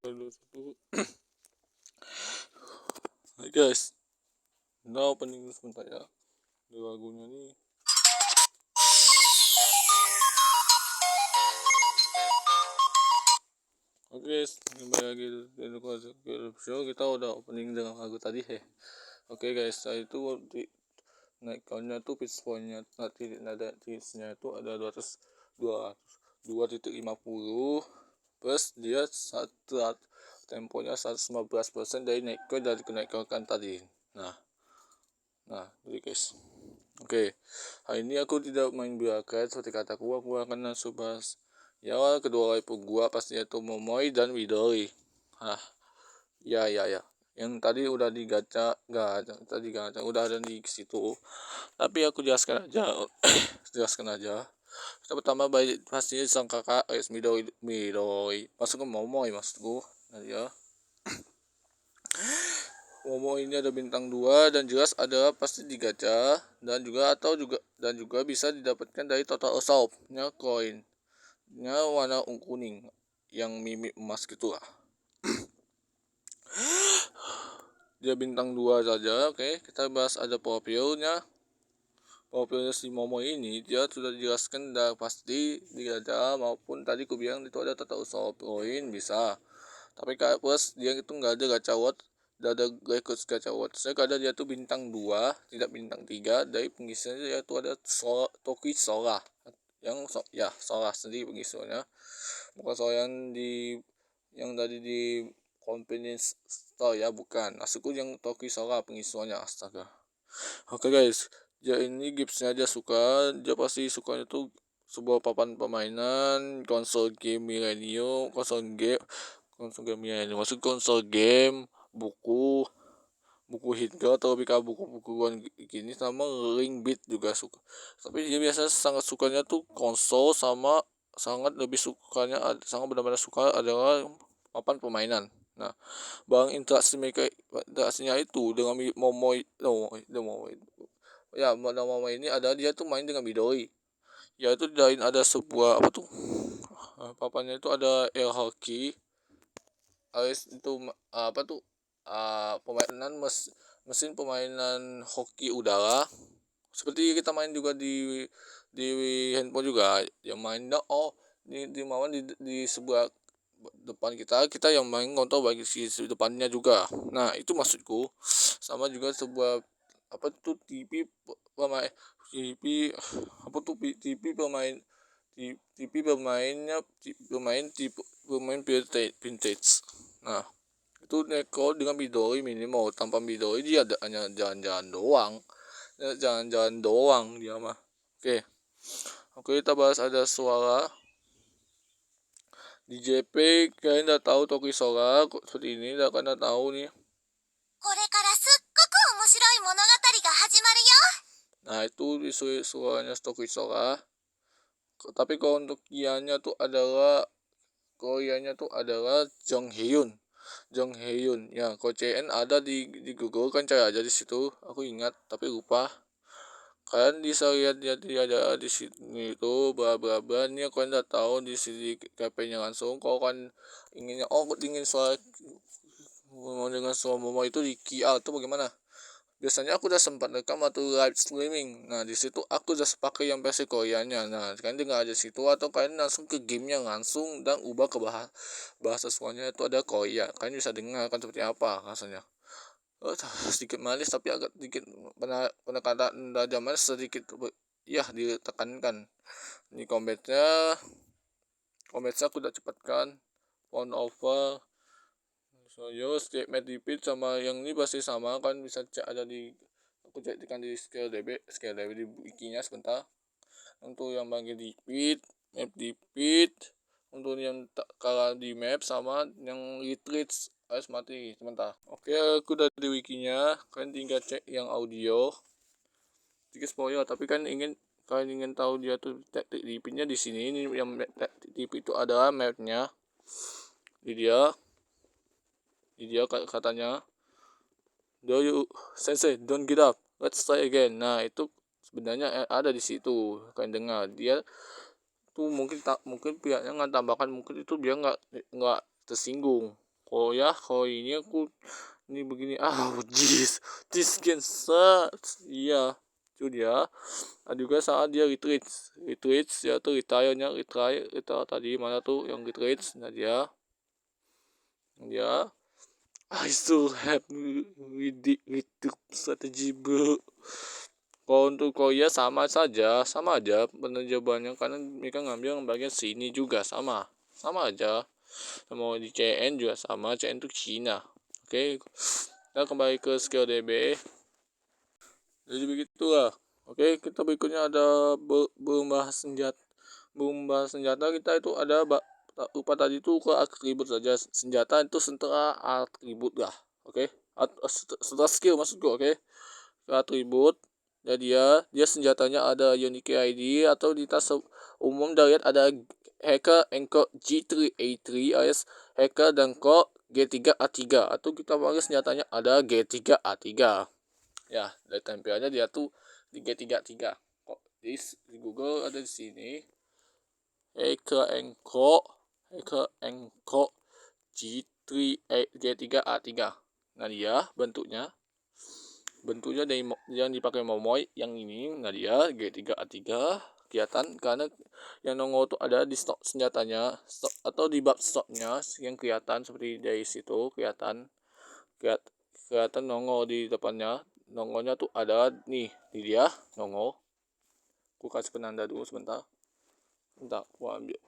Hai guys, nah opening dulu sebentar ya. Di lagunya nih. Oke guys, kembali lagi di show. Kita udah opening dengan lagu tadi ya. Oke guys, saya itu di naik countnya tuh pitch point-nya nanti nada pitch-nya itu ada 2.50 plus dia satu temponya 115% dari naik count dari kenaikan tadi. Nah, jadi guys. Oke, hari ini aku tidak main biakat seperti kataku. Aku akan langsung bahas ya kedua waifu gua pasti itu Momoi dan Midori. Ya. Yang tadi udah digacha, tadi gacha udah ada di situ. Tapi aku jelaskan aja, jelaskan aja. Kita pertama baik pasti sang kakak Midori masuk ke Momoi maksudku. Nah ya. Momo ini ada bintang 2 dan jelas ada pasti di gacha dan juga bisa didapatkan dari total assault-nya koinnya warna kuning yang mimik emas gitu lah. Dia bintang 2 saja. Oke, kita bahas ada profilnya si Momo ini. Dia sudah dijelaskan dan pasti di gacha maupun tadi ku bilang itu ada total assault koin bisa, tapi plus dia itu nggak ada gacha word. Tidak ada record gacha award. Saya kadang dia tuh bintang 2 tidak bintang 3. Dari pengisiannya yaitu ada Toki Sora yang Sora sendiri pengisiannya, bukan Sora yang tadi di convenience store ya, bukan. Maksudku yang Toki Sora pengisuannya, astaga. Oke guys, dia ini gipsnya dia suka, dia pasti sukanya tuh sebuah papan permainan konsol game milenium, konsol game milenium, maksud konsol game, buku hingga atau lebih buku-bukuan gini, sama link beat juga suka. Tapi dia biasanya sangat sukanya tuh konsol, sama sangat benar-benar suka adalah papan permainan. Nah, bang interaksinya itu dengan Momoi ini ada dia tuh main dengan Midori, yaitu dari ada sebuah papannya itu ada air hockey, alias itu permainan mesin permainan hoki udara, seperti kita main juga di handphone juga yang main di mauan di sebuah depan kita yang main ngontrol bagi si depannya juga. Nah itu maksudku, sama juga sebuah pemain TV pemain vintage. Nah itu neko dengan Midori minimal, tanpa Midori dia hanya jalan-jalan doang dia mah. Oke, kita bahas ada suara di JP. Kalian udah tahu Toki Sora seperti ini, kalian udah tahu nih. Nah itu suaranya Toki Sora. Tapi kalau untuk Koreanya tuh adalah Jong Hyun ya. Kalau CN ada di Google kan, cari aja di situ, aku ingat tapi lupa. Kalian bisa lihat dia ada di sini itu bla ini kalian udah tahu di sini KP-nya langsung. Kalau kan ingin suara mau dengan suara Momo itu di KR itu bagaimana? Biasanya aku udah sempat rekam atau live streaming. Nah di situ aku udah pakai yang versi Koreanya. Nah kalian tinggal aja situ, atau kalian langsung ke gamenya langsung dan ubah ke bahasa suaranya itu ada Korea. Kalian bisa dengar kan seperti apa rasanya. Sedikit manis tapi agak sedikit penekanan nada manis sedikit ditekankan. Ini combatnya aku udah cepatkan on over. Yo setiap medipit sama yang ini pasti sama kan, bisa cek ada di aku cekkan di skill DB di wikinya sebentar. Untuk yang bagian map dipit, untuk yang kalah di map sama yang retreat harus mati sebentar. Oke, aku udah di wikinya, kalian tinggal cek yang audio. Sedikit spoiler, tapi kalian ingin tahu dia tuh taktik dipitnya di sini. Ini yang dipit itu adalah mapnya di dia katanya, do you sensei don't get up, let's try again. Nah itu sebenarnya ada di situ, kalian dengar dia tuh mungkin pihaknya nggak tambahkan, mungkin itu biar nggak tersinggung. kalau ini aku ini begini, this can sucks. Iya, itu dia. Ada juga saat dia retreat ya tuh retire tadi mana tuh yang retreat. Nah dia I still have with strategy bro. Kalau untuk Korea sama aja penerjemahannya karena mereka ngambil yang bagian sini juga sama aja. Mau di CN juga sama, CN itu Cina. Oke, kita kembali ke skill DB. Jadi begitulah. Oke, kita berikutnya ada membahas senjata kita itu ada lupa tadi itu ke atribut saja. Senjata itu setengah atribut lah. Oke, setelah skill maksudku. Oke, ke atribut. Jadi dia senjatanya ada unique ID atau di tas umum dari ada hacker Enko G3A3 alias hacker dan kok G3A3 atau kita panggil senjatanya ada G3A3. Ya, dari tampilannya dia tuh di G33. Kok di Google ada di sini. Hacker Enko G3A3. Nah, dia bentuknya dari yang dipakai Momoy yang ini. Nah, dia G3A3 kelihatan karena yang nongol tuh ada di stok senjatanya atau di bab stoknya yang kelihatan seperti dari situ kelihatan nongol di depannya. Nongolnya tuh ada nih di dia nongol. Aku kasih penanda dulu sebentar aku ambil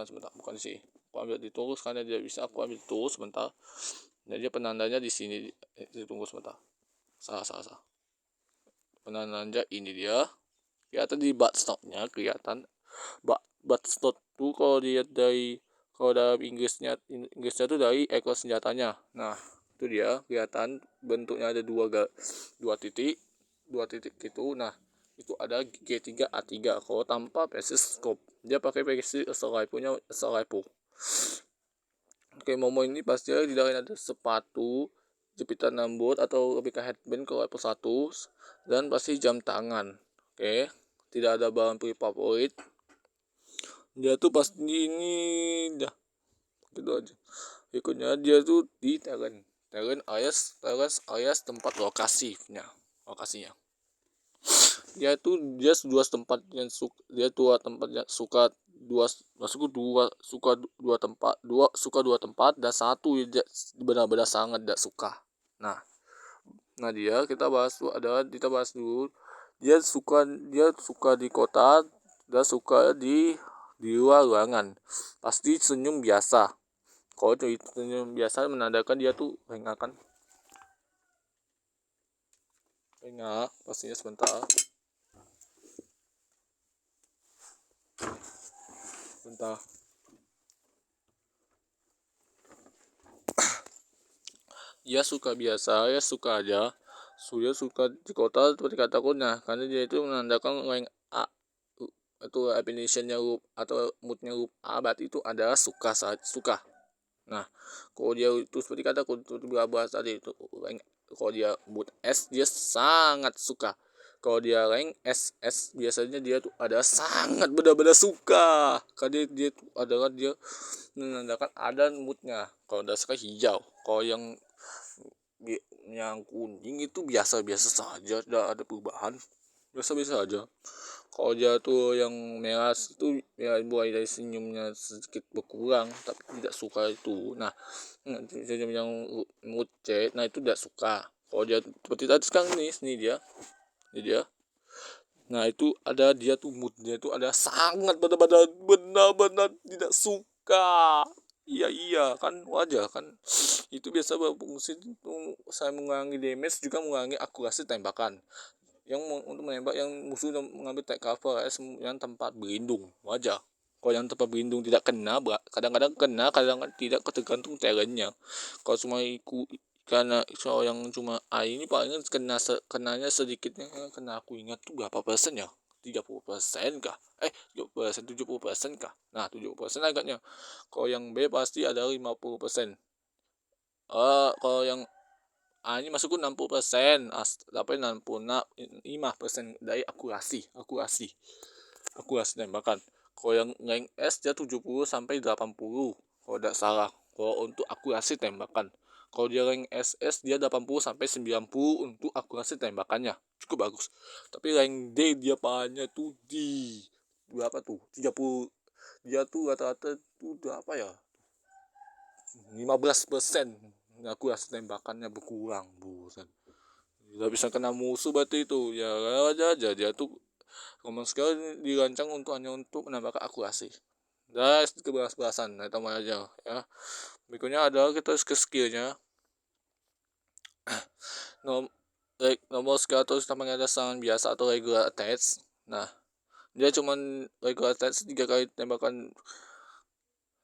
sebentar bukan sih, aku ambil ditulis karena dia bisa aku ambil ditulis sebentar. Jadi penandanya di sini, ditunggu sebentar, salah penandanya ini dia kelihatan di buttstocknya kelihatan. Buttstock tuh kalau dalam Inggrisnya tuh dari ekor senjatanya. Nah itu dia kelihatan bentuknya ada dua titik itu. Nah itu ada G3A3 kalau tanpa precision scope, dia pakai precision rifle. Oke, Momo ini pasti di dalamnya ada sepatu jepitan rambut atau lebih ke headband kalau level 1 dan pasti jam tangan. Oke, tidak ada barang favorit. Dia tuh pasti ini dah gitu aja. Berikutnya dia tuh di Terrain alias tempat lokasinya. Dia dua tempat yang suka dua tempat dan satu dia benar-benar sangat tidak suka. Nah dia kita bahas dulu. Dia suka di kota dan suka di luar ruangan. Pasti senyum biasa. Kalau itu senyum biasa menandakan dia tuh hengakan. Pastinya sebentar. Dia suka biasa, ya suka aja. Dia suka di kota seperti kataku. Nah karena dia itu menandakan rank A itu definitionnya atau moodnya A, berarti itu adalah suka. Nah kalau dia itu seperti kataku itu bahas tadi itu rank, kalau dia mood S dia sangat suka. Kalau dia rank SS biasanya dia tuh ada sangat benar-benar suka karena dia adalah dia menandakan ada moodnya. Kalau udah suka hijau, kalau yang kuning itu biasa-biasa saja, tidak ada perubahan, biasa-biasa aja. Kalau dia tuh yang merah itu ya mulai dari senyumnya sedikit berkurang tapi tidak suka itu. Nah senyum yang mood C, nah itu tidak suka. Kalau dia seperti tadi sekarang ini dia. Nah itu ada dia tuh moodnya itu ada sangat benar-benar tidak suka. Iya kan wajar kan, itu biasa berfungsi untuk saya mengurangi damage juga mengurangi akurasi tembakan yang untuk menembak yang musuh mengambil take cover yang tempat berlindung. Wajar kalau yang tempat berlindung tidak kena, kadang-kadang kena, kadang-kadang tidak, tergantung talentnya. Kalau cuma karena soal yang cuma A ini paling kenanya sedikitnya, kena aku ingat tuh berapa persen ya, 30% kah 70% kah. Nah 70% agaknya. Kalau yang B pasti ada 50%. Kalau yang A ini masukku 60%, tapi 65% dari akurasi tembakan. Kalau yang rank S dia 70 sampai 80 kalau tidak salah. kalau untuk akurasi tembakan. Kalau dia rank SS dia 80 sampai 90 untuk akurasi tembakannya, cukup bagus. Tapi rank D dia pannya tuh di berapa tuh, 30. Dia tuh rata-rata tuh apa ya, 15% akurasi tembakannya berkurang, buset. Tidak bisa kena musuh berarti itu ya, aja dia tuh common skill dirancang untuk hanya untuk menambahkan akurasi. Dan keberas-berasan, nah tambah aja ya. Berikutnya adalah kita ke skillnya. Nomor skill atau namanya ada serangan biasa atau regular attacks. Nah, dia cuman regular attacks 3 kali tembakan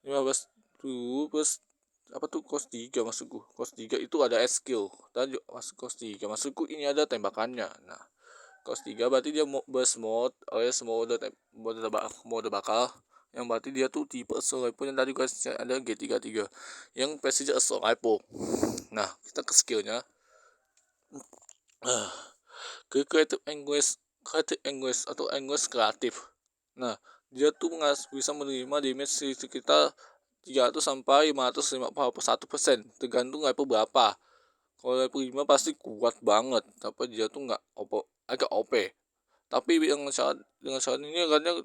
15 tuh, plus apa tuh cost 3 maksudku. Cost 3 itu ada skill. Tadi masuk cost 3 maksudku ini ada tembakannya. Nah, cost 3 berarti dia burst mode alias mode bakal, yang berarti dia tuh tipe assault rifle yang tadi guys ada G33 yang precision assault rifle. Nah, kita ke skillnya. Ke creative anguish atau anguish kreatif. Nah, dia tuh bisa menerima damage sekitar 300 sampai 551%, tergantung rifle berapa. Kalau rifle 5 pasti kuat banget, tapi dia tuh agak OP. Tapi dengan syarat ini karena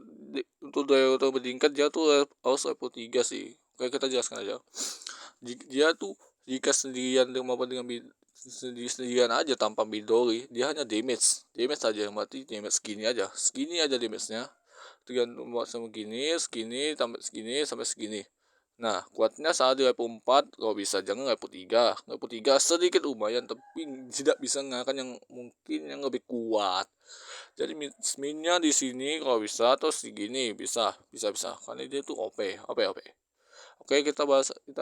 untuk daya bertingkat dia tuh harus level 3 sih. Kayak kita jelaskan aja. Dia tuh jika sendirian maupun dengan sendirian aja tanpa Midori, dia hanya damage saja, mati damage segini aja damage-nya, tergantung sama segini sampai segini. Nah, kuatnya saat di level 4 kalau bisa, jangan level 3. Level 3 sedikit lumayan tapi tidak bisa mengalahkan yang mungkin yang lebih kuat. Jadi minnya di sini kalau bisa atau segini bisa karena dia tuh OP. Oke, kita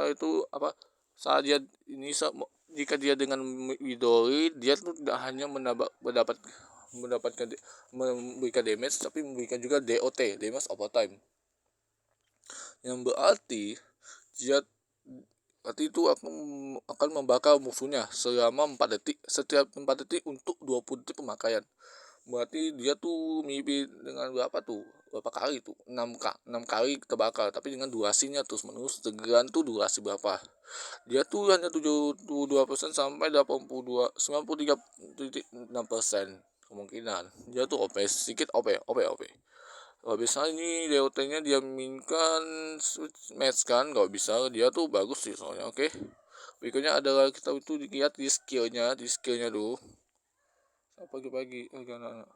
itu apa, saat dia ini jika dia dengan Midori, dia tuh tidak hanya mendapatkan memberikan damage, tapi memberikan juga DOT, damage overtime, yang berarti dia itu akan membakar musuhnya selama 4 detik, setiap 4 detik untuk 20 detik pemakaian. Berarti dia tuh mirip dengan berapa kali tuh, 6 kali terbakar, tapi dengan durasinya terus menerus, tergantung durasi berapa. Dia tuh hanya 72% sampai 93,6% kemungkinan. Dia tuh OP, sedikit OP. Kalau bisa ini DOT nya dia minkan switch match kan, kalau bisa dia tuh bagus sih soalnya. Oke, berikutnya adalah kita itu lihat di skillnya dulu. Pagi-pagi anak-anak,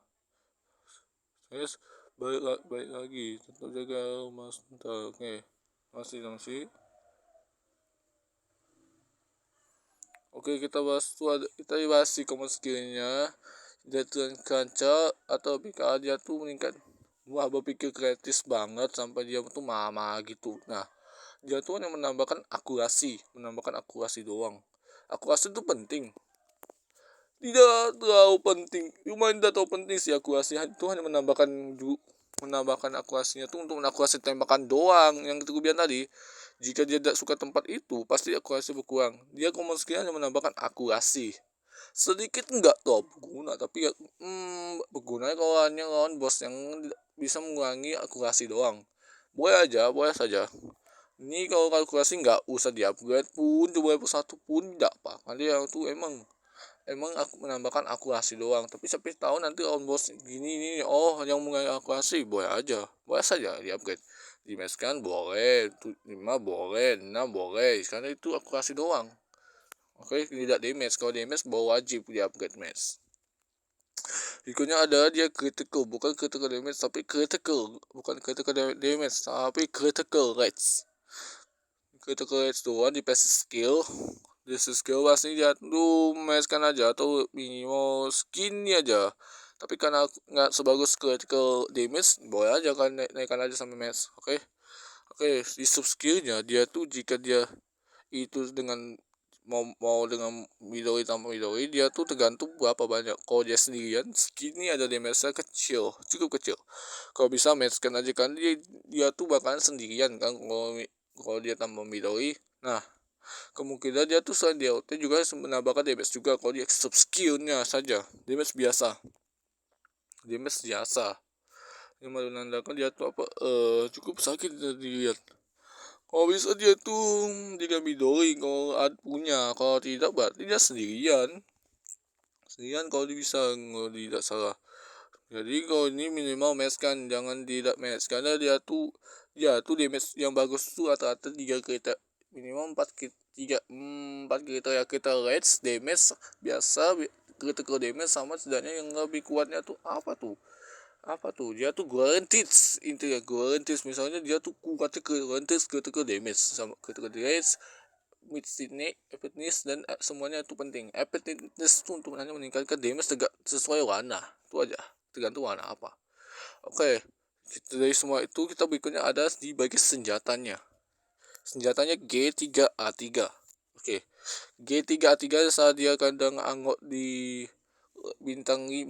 yes, balik lagi, tetap jaga mas. Oke, masih. Oke, kita bahas si common skillnya. Dia tuh kanca atau BK dia tuh meningkat. Wah, berpikir kreatif banget sampai dia tuh mama gitu. Nah, dia tuh yang menambahkan akurasi doang. Akurasi itu penting, tidak terlalu penting, lumayan tidak terlalu penting sih akurasi. Itu hanya menambahkan akurasinya tuh untuk menakurasi tembakan doang, yang itu bilang tadi. Jika dia tidak suka tempat itu, pasti akurasi berkurang. Dia common skill hanya menambahkan akurasi sedikit, enggak top berguna, tapi ya berguna kalau hanya lawan bos yang bisa mengurangi akurasi doang. Boleh saja. Ini kalau kalkulasi nggak usah di upgrade pun, coba level 1 pun tidak apa, karena yang tuh emang aku menambahkan akurasi doang. Tapi sampai tahu nanti on boss gini ini, oh yang mengenai akurasi, boleh saja di upgrade. Di match kan boleh, 5 boleh, 6 boleh, karena itu akurasi doang. Oke, tidak damage. Kalau damage bawa wajib di upgrade match. Berikutnya ada dia critical, bukan critical damage tapi critical, bukan critical damage tapi critical rates. Critical rates doang di passive skill. Di skill pasti dia tuh meskan aja atau minimal skinny aja. Tapi karena nggak sebagus critical damage, boleh aja kan naikkan aja sampai match. Oke, di sub skillnya dia tuh jika dia itu dengan mau dengan Midori tanpa Midori, dia tuh tergantung berapa banyak. Kalau dia sendirian skinny ada damage cukup kecil. Kalau bisa matchkan aja kan, dia tuh bakalan sendirian kan kalau dia tanpa Midori. Nah, kemungkinan dia tuh selain DOT juga menambahkan damage juga kalau dia sub skillnya saja. Damage biasa yang menandakan dia tuh cukup sakit dilihat. Kalau bisa dia tuh dia Midori kalau punya, kalau tidak berarti dia sendirian kalau dia bisa, kalau tidak salah. Jadi kalau ini minimal match kan, jangan tidak match karena dia tuh damage yang bagus tuh rata-rata 3 kriteria, minimal 4 kriteria rates damage biasa, critical damage, sama setidaknya yang lebih kuatnya tuh apa tuh dia tuh guaranteed, intinya guaranteed, misalnya dia tuh kuatnya guaranteed critical damage sama critical damage, effectiveness, dan semuanya itu penting. Effectiveness itu untuk hanya meningkatkan damage tegak sesuai warna, itu aja, tergantung warna apa. Oke, dari semua itu kita berikutnya ada di bagian senjatanya G3A3. Oke, G3A3 saat dia kadang anggot di bintang 5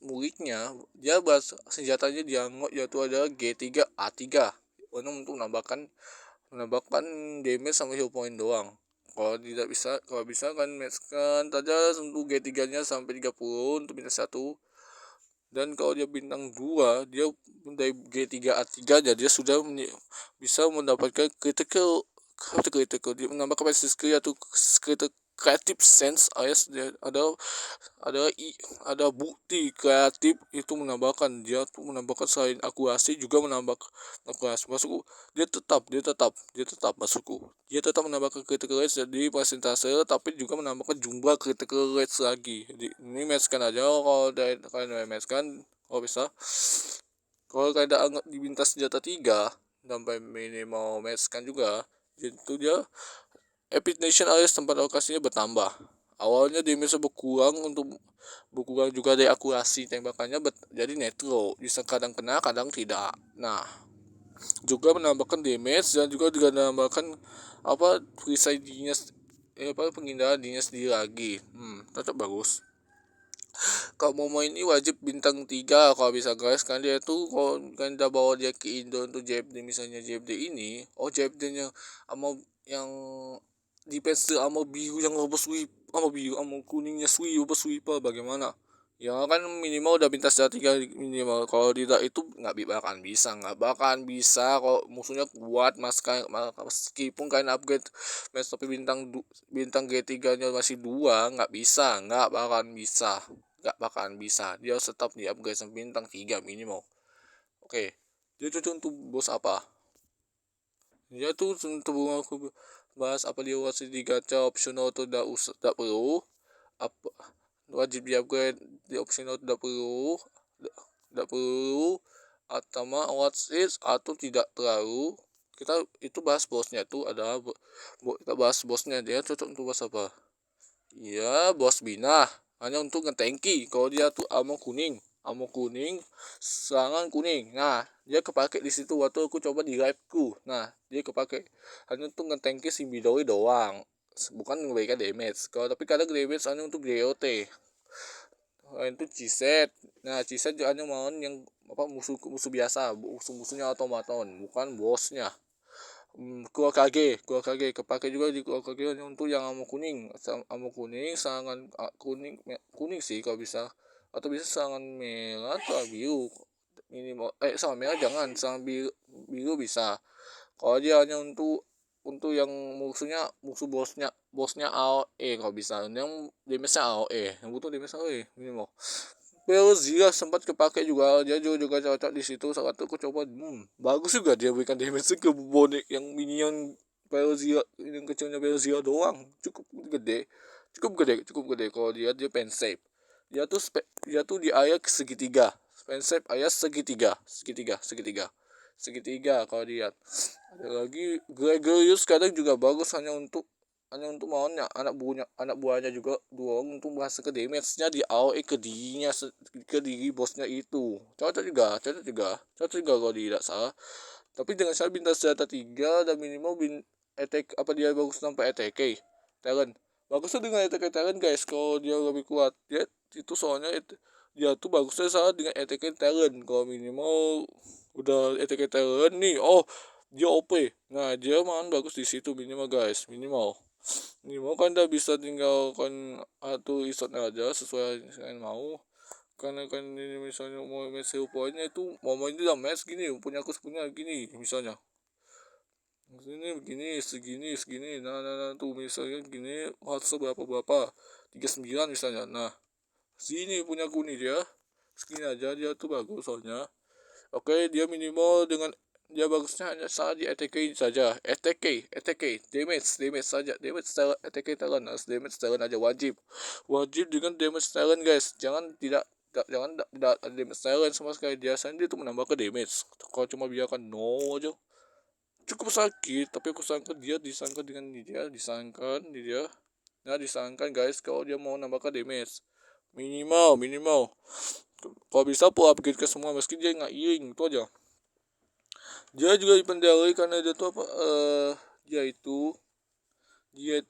muridnya, dia senjatanya dianggot yaitu ada G3A3 untuk menambahkan damage sama heal point doang. Kalau bisa kan matchkan saja untuk G3 nya sampai 30 untuk bintang 1. Dan kalau dia bintang 2, dia dari G3A3 aja dia sudah bisa mendapatkan critical, dia menambah kapasitas skill yaitu creative sense, alias dia ada ada bukti kreatif, itu menambahkan selain akurasi juga menambah akurasi masukku. Dia tetap masukku, dia tetap menambahkan critical rate jadi persentase, tapi juga menambahkan jumlah critical rate lagi. Jadi ini matchkan aja, kalau kalian matchkan kalau bisa. Kalau kalian anggap di bintang senjata 3 sampai minimal matchkan juga, itu dia Epic Nation alias tempat lokasinya bertambah. Awalnya damage berkurang juga dari akurasi tembakannya, jadi netro, bisa kadang kena kadang tidak. Nah, juga menambahkan damage dan juga menambahkan perisai dinas, penghindaran dinas sendiri lagi. Tetap bagus. Kalau mau main ini wajib bintang 3 kalau bisa guys, kan dia tuh kalau kan udah bawa dia ke Indo untuk JFD, misalnya JFD ini, JFD nya sama yang defense sama biru yang robot sweep, sama biru sama kuningnya robot sweeper, bagaimana ya kan, minimal udah bintang 3 minimal. Kalau tidak itu nggak bakalan bisa kalau musuhnya kuat, meskipun kalian upgrade match, tapi bintang G3 nya masih 2, nggak bakalan bisa, dia tetap di upgrade sampai bintang 3 minimal. Oke, dia cocok untuk bos apa, dia tuh untuk aku bahas apa dia wajib di gacha optional atau tidak perlu, apa wajib di upgrade di optional, tidak perlu atau what's it atau tidak terlalu. Kita itu bahas bosnya, itu ada kita bahas bosnya, dia cocok untuk bos apa. Iya, bos Bina hanya untuk ngetengki. Kalau dia tuh amo kuning, serangan kuning. Nah, dia kepake di situ waktu aku coba di live ku. Nah, dia kepake hanya untuk ngetengki si Midori doang, bukan memberikan damage. Tapi kadang damage hanya untuk GOT. Itu Ciset. Nah, Ciset hanya mau yang musuh biasa, musuhnya otomaton, bukan bosnya. Kurakage kepake juga di Kurakage hanya untuk yang amo kuning, serangan kuning sih kalau bisa, atau bisa serangan merah atau biru minimal. Serangan merah jangan, serangan biru bisa. Kalau dia hanya untuk yang musuh bosnya AOE, kalau bisa yang damage AOE, yang butuh damage AOE minimal. Pelzia sempat kepake juga, dia juga cocok di situ. Saat itu aku coba, bagus juga dia berikan damage ke bonek yang minion Pelzia, yang kecilnya Pelzia doang, cukup gede. Kalau dia pensave, dia tuh di area segitiga, pensave area segitiga kalau dia. Ada lagi Gregorius, kadang juga bagus hanya untuk maunya anak buahnya juga doang, untuk merasa ke damage-nya di AOE ke diri bosnya itu. Cocok juga kalau tidak salah. Tapi dengan saya bintang senjata 3 dan minimal attack, apa dia bagus sampai ATK talent. Bagusnya dengan ATK talent guys, kalau dia lebih kuat. Dia itu soalnya dia tuh bagusnya saat dengan ATK talent. Kalau minimal udah ATK talent nih, dia OP. Nah, dia malah bagus di situ minimal guys, minimal kan udah bisa tinggalkan atau isotnya aja sesuai yang mau. Karena kan ini misalnya mau match poinnya itu, mau main udah match gini, punya gini misalnya. Ini begini segini, nah tuh misalnya gini, harus berapa 39 misalnya. Nah sini punya aku nih, dia segini aja, dia tuh bagus soalnya. Oke, dia minimal dengan dia bagusnya hanya saat di ETK saja. ETK damage saja, damage talent. ETK talent harus damage talent aja, wajib dengan damage talent guys. Jangan tidak ada damage talent sama sekali. Biasanya dia tuh menambah ke damage. Kalau cuma biarkan no aja cukup sakit. Tapi aku sangka dia disangka dengan dia nah disangkan guys, kalau dia mau nambah ke damage minimal kalau bisa full upgrade ke semua, meski dia nggak healing itu aja. Dia juga dipendali karena dia tuh apa, dia itu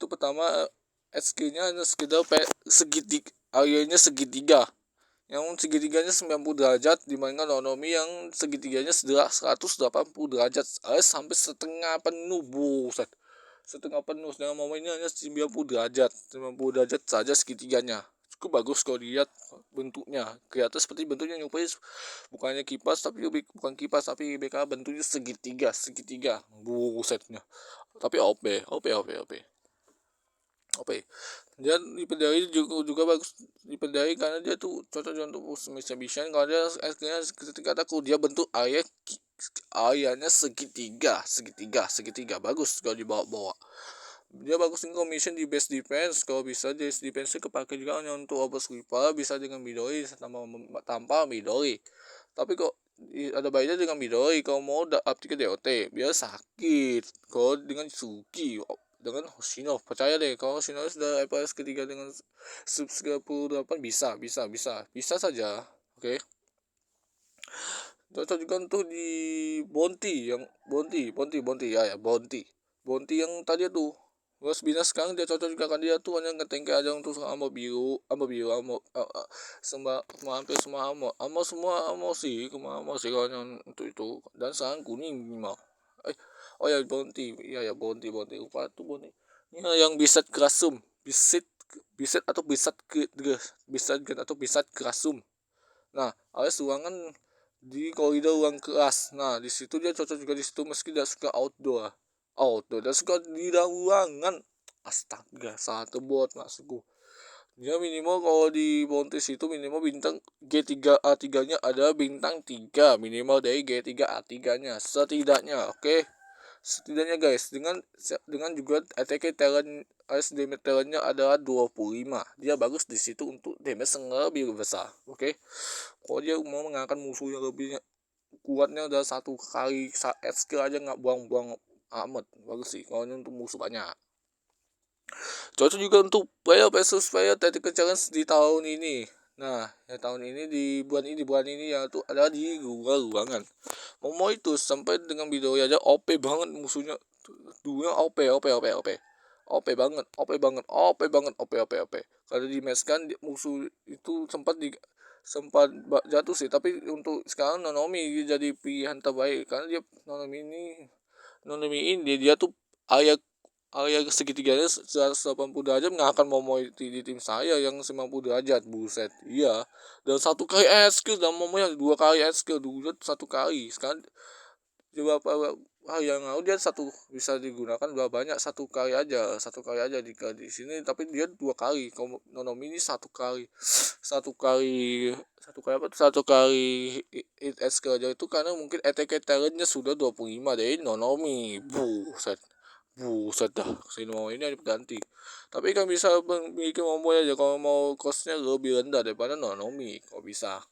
pertama skill-nya hanya sekedar segitiga, areanya segitiga, yang segitiganya 90 derajat, dibandingkan Nonomi yang segitiganya 180 derajat, alias sampai setengah penuh, buset, setengah penuh. Dengan momen ini hanya 90 derajat saja segitiganya, cukup bagus kalau dilihat bentuknya, kelihatan seperti bentuknya nyerupai, bukannya kipas tapi bukan kipas tapi BK bentuknya segitiga busetnya. Tapi OP. Dia dipedai juga bagus, dipedai karena dia tuh cocok untuk mission. Kalau dia akhirnya ketika aku dia bentuk ayahnya segitiga bagus kalau dibawa dia bagus nih. Kalau mission di base defense, kalau bisa di defense kepake juga hanya untuk oversweeper, bisa dengan Midori tanpa Midori. Tapi kok ada baiknya dengan Midori kalau mau up ke DOT biar sakit. Kalau dengan Suki dengan Hoshino, percaya deh, kalau Hoshino sudah FPS ketiga dengan sub 38, bisa saja. Oke. Cocok juga untuk di Bonti yang tadi tuh. Terus Bina sekarang dia cocok juga kan, dia tuh hanya ngetengke aja untuk ammo biru hampir semua ammo sih, kalau untuk itu. Dan sekarang kuning minimal. Oh ya Bonti, iya ya Bonti lupa tuh Bonti. Ya yang biset biset atau bisat kerasum. Nah, alias ruangan di koridor ruang kelas. Nah, di situ dia cocok juga di situ, meski dia suka dan suka di dalam ruangan. Astaga, satu buat masukku. Dia minimal kalau di Bontis itu minimal bintang G3A3 nya ada bintang 3 minimal dari G3A3 nya setidaknya. Oke. Setidaknya guys, dengan juga ATK talent damage talentnya adalah 25. Dia bagus di situ untuk damage yang lebih besar. Oke. Kalau dia mau mengangkat musuh yang lebih kuatnya udah satu kali skill aja, nggak buang-buang amat, bagus sih kalau untuk musuh banyak. Cocok juga untuk player versus player tactical challenge di tahun ini. Nah, ya tahun ini di bulan ini ya tuh ada di ruangan. Momo itu sampai dengan video aja OP banget musuhnya. Dua OP banget, Kalau di match kan musuh itu jatuh sih, tapi untuk sekarang Nonomi jadi pilihan terbaik karena Nonomi ini dia tuh area area segitiganya 180 derajat nggak akan Momo di tim saya yang 90 derajat, buset. Iya, dan satu kali skill, dan Momo yang dua kali skill dulu satu kali. Sekarang beberapa yang lalu dia bisa digunakan berapa banyak, satu kali aja di sini, tapi dia dua kali. Kalau Nonomi ini satu kali hit skill aja, itu karena mungkin ETK talentnya sudah 25 dari Nonomi. Buset dah, sini mau ini ganti. Tapi kan bisa bikin Momo aja kalau mau costnya lebih rendah daripada Nonomi. Kalau bisa,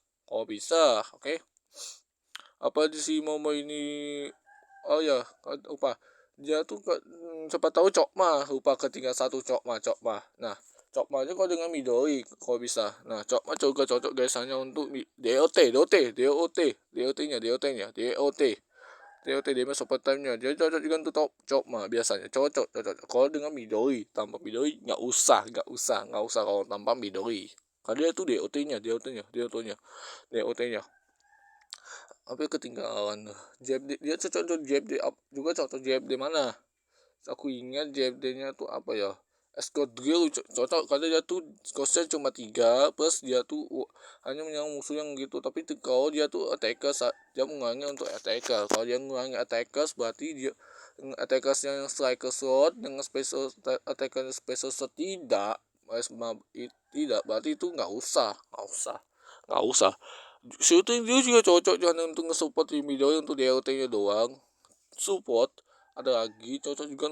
oke. Apa di si Momo ini, oh ya lupa, dia tuh siapa tahu Cokma, lupa ketinggal satu Cokma. Nah, Cokma aja kalau dengan Midori kalau bisa. Nah, Cokma juga cocok guys, hanya untuk DOT damage super time nya. Dia cocok juga untuk Cokma biasanya, cocok. Kalau dengan Midori, tanpa Midori nggak usah kalau tanpa Midori. Karena dia tuh DOT nya apa ketinggalan. Dia cocok untuk JFD juga, cocok JFD mana, aku ingat JFD nya tuh apa ya, Escort Drill cocok karena dia tuh costnya cuma 3, plus dia tuh hanya menyerang musuh yang gitu. Tapi kalau dia tuh attacker, dia mengurangi untuk attacker. Kalau dia mengurangi attackers berarti attackers yang striker slot dengan special attacker special slot tidak, tidak, berarti itu nggak usah. Shooting dia juga cocok jangan untuk nge-support di middle untuk DLT nya doang. Support ada lagi cocok juga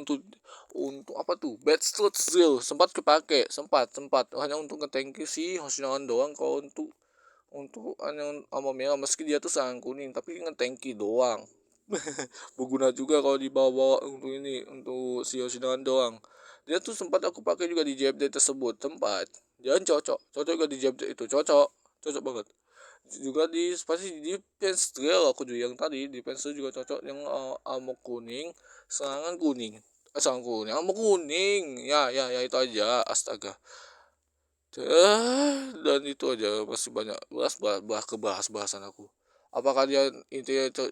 untuk apa tuh, bad slot drill sempat kepake, sempat hanya untuk nge-tanki si Hoshinawan doang. Kalau untuk hanya sama merah, meski dia tuh serangan kuning tapi nge-tanki doang. Berguna juga kalau dibawa untuk ini, untuk si Yoshinawan doang. Dia tuh sempat aku pakai juga di JFD tersebut, tempat dia cocok juga di JFD itu, cocok banget juga di pasti di defense drill. Aku juga yang tadi defense juga cocok yang amok kuning, serangan kuning amok kuning, ya itu aja, astaga. Dan itu aja, masih banyak bahasan aku. Apakah dia intinya itu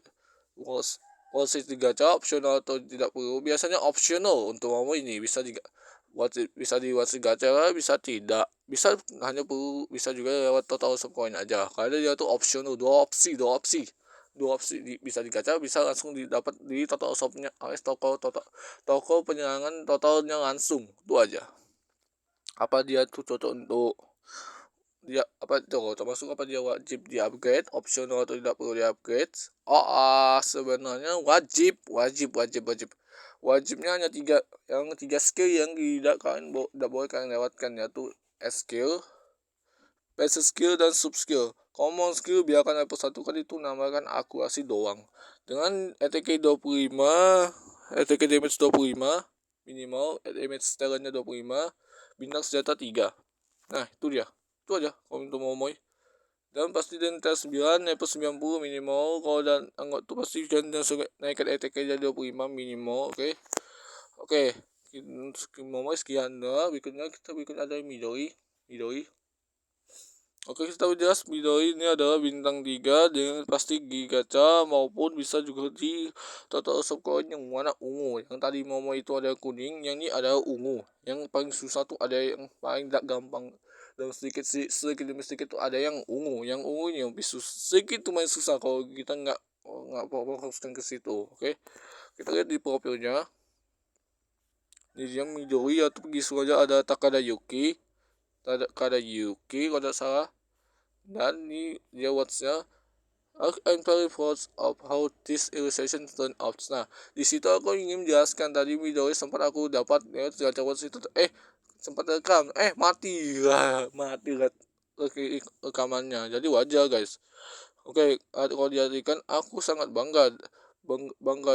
wall-street digacha opsional atau tidak perlu? Biasanya optional untuk Momo ini bisa bisa di wall-street gacha, bisa tidak, bisa hanya perlu, bisa juga lewat total sub coin aja. Karena dia tuh optional, dua opsi bisa digacha, bisa langsung didapat di total shopnya alias toko penyerangan totalnya langsung. Itu aja. Apa dia tuh cocok untuk dia, apa tuh termasuk apa dia wajib di upgrade, optional atau tidak perlu di upgrade? Sebenarnya wajibnya hanya tiga skill yang tidak boleh kalian lewatkan, yaitu skill, basic skill, dan sub skill. Common skill biarkan level 1 kan itu nambahkan akurasi doang dengan ETK 25, ETK damage 25 minimal, damage talentnya 25, bintang senjata 3. Nah itu aja kalau untuk Momoy. Dan pasti dan tes 9 level 90 minimal. Kalau dan anggap tuh pasti dan naikkan ETK jadi 25 minimal. Oke, Momoy sekian dah. Berikutnya ada Midori. Oke, kita jelas Midori ini adalah bintang 3 dengan pasti gacha maupun bisa juga di total subcoin yang warna ungu. Yang tadi Momo itu ada kuning, yang ini ada ungu. Yang paling susah tuh ada yang paling tidak gampang, dan sedikit demi sedikit tuh ada yang ungu. Yang ungu ini yang sedikit tuh main susah kalau kita nggak fokuskan ke situ. Oke, kita lihat di profilnya. Di yang Midori atau pergi saja ada Takada Yuki kalau tidak salah. Dan dia watchnya I'm very proud of how this illustration turned out. Nah, di situ aku ingin menjelaskan tadi Midori sempat aku dapat ya, gacha watch itu sempat rekam, mati lah rekamannya. Jadi wajar guys. Oke, kalau dijadikan aku sangat bangga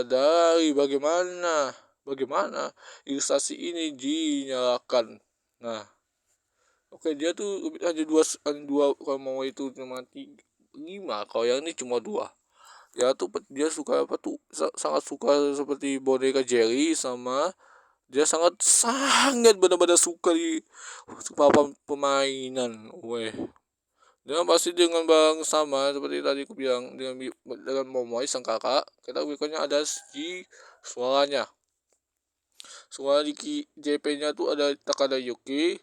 dari bagaimana ilustrasi ini dinyalakan. Nah, oke, dia tuh hanya dua kalau mau itu cuma 5, kalau yang ini cuma 2. Ya tuh dia suka apa tuh, sangat suka seperti boneka Jerry, sama dia sangat benar-benar suka di papan permainan. Dengan pasti dengan bang sama seperti tadi aku bilang dengan Momoy sang kakak. Kita berikutnya ada di suaranya. Suara di JP nya tuh ada Takada Yuki.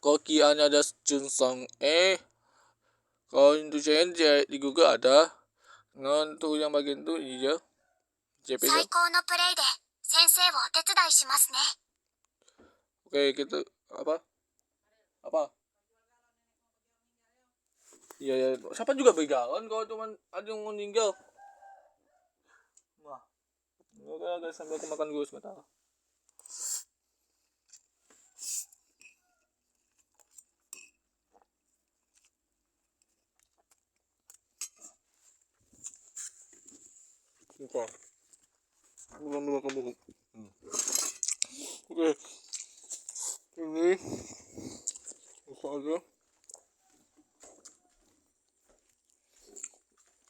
Kokiannya ada Junsong Kalau untuk Giant di Google ada. Nah, untuk yang bagian itu iya JP nya. Oke, kita apa iya siapa juga begawan kalau cuman ada yang meninggal. Wah, oke guys, sambil aku makan dulu sebentar. Oke, belum kamu. Oke, ini aja.